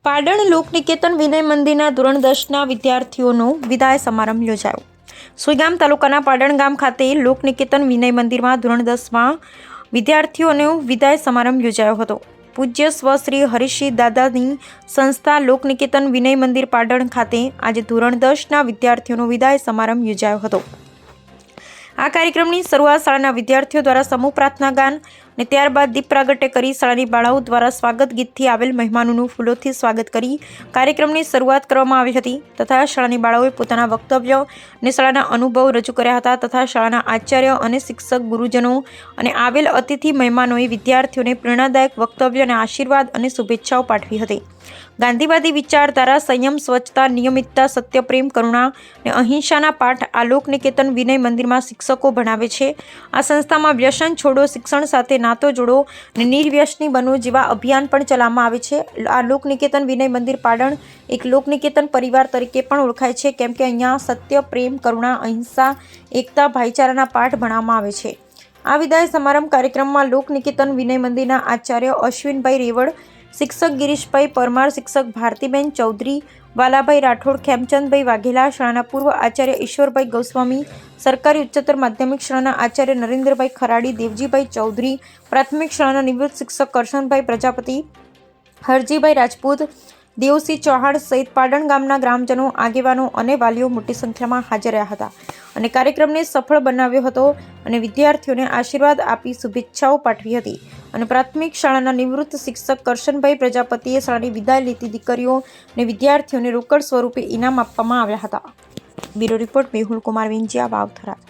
પાટણ લોકનિકેતન વિનય મંદિરના ધોરણ 10ના વિદ્યાર્થીઓનો વિદાય સમારંભ યોજાયો। સુઈગામ તાલુકાના પાટણ ગામ ખાતે લોકનિકેતન વિનય મંદિરમાં ધોરણ 10માં વિદ્યાર્થીઓનો વિદાય સમારંભ યોજાયો હતો। પૂજ્ય સ્વ શ્રી હરીશજી દાદાની સંસ્થા લોકનિકેતન વિનય મંદિર પાટણ ખાતે આજે ધોરણ 10ના વિદ્યાર્થીઓનો વિદાય સમારંભ યોજાયો હતો। આ કાર્યક્રમની શરૂઆત શાળાના વિદ્યાર્થીઓ દ્વારા સમૂહ પ્રાર્થના ગાન અને ત્યારબાદ દીપ પ્રાગટ્ય કરી શાળાની બાળાઓ દ્વારા સ્વાગત ગીતથી આવેલ મહેમાનોનું ફૂલોથી સ્વાગત કરી કાર્યક્રમની શરૂઆત કરવામાં આવી હતી તથા શાળાની બાળાઓએ પોતાના વક્તવ્ય અને શાળાના અનુભવ રજૂ કર્યા હતા તથા શાળાના આચાર્ય અને શિક્ષક ગુરુજનો અને આવેલ અતિથિ મહેમાનોએ વિદ્યાર્થીઓને પ્રેરણાદાયક વક્તવ્ય અને આશીર્વાદ અને શુભેચ્છાઓ પાઠવી હતી। ગાંધીવાદી વિચારધારા, સંયમ, સ્વચ્છતા, નિયમિતતા, સત્ય, પ્રેમ, કરુણા અને અહિંસાના પાઠ આ લોકનિકેતન વિનય મંદિરમાં શિક્ષકો ભણાવે છે। આ સંસ્થામાં વ્યસન છોડો, શિક્ષણ સાથે નાતો જોડો અને નિર્વ્યસની બનો જેવા અભિયાન પણ ચલાવવામાં આવે છે। આ લોકનિકેતન વિનય મંદિર પાટણ એક લોકનિકેતન પરિવાર તરીકે પણ ઓળખાય છે કેમ કે અહીંયા સત્ય, પ્રેમ, કરુણા, અહિંસા, એકતા, ભાઈચારાના પાઠ ભણાવવામાં આવે છે। આ વિદાય સમારંભ કાર્યક્રમમાં લોકનિકેતન વિનય મંદિરના આચાર્ય અશ્વિનભાઈ રેવડ, શિક્ષક ગિરીશભાઈ પરમાર, શિક્ષક ભારતીબેન ચૌધરી, વાલાભાઈ રાઠોડ, ખેમચંદભાઈ વાઘેલા, શાળાના પૂર્વ આચાર્ય ઈશ્વરભાઈ ગોસ્વામી, સરકારી ઉચ્ચતર માધ્યમિક શાળાના આચાર્ય નરેન્દ્રભાઈ ખરાડી, દેવજીભાઈ ચૌધરી, પ્રાથમિક શાળાના નિવૃત્ત શિક્ષક કરશનભાઈ પ્રજાપતિ, હરજીભાઈ રાજપૂત, દેવસિંહ ચૌહાણ સહિત પાટણ ગામના ગ્રામજનો, આગેવાનો અને વાલીઓ મોટી સંખ્યામાં હાજર રહ્યા હતા અને કાર્યક્રમને સફળ બનાવ્યો હતો અને વિદ્યાર્થીઓને આશીર્વાદ આપી શુભેચ્છાઓ પાઠવી હતી અને પ્રાથમિક શાળાના નિવૃત્ત શિક્ષક કરશનભાઈ પ્રજાપતિએ શાળાની વિદાય લેતી દીકરીઓ અને વિદ્યાર્થીઓને રોકડ સ્વરૂપે ઇનામ આપવામાં આવ્યા હતા। Bureau report Mehul Kumar વિંજિયા, વાવથરા।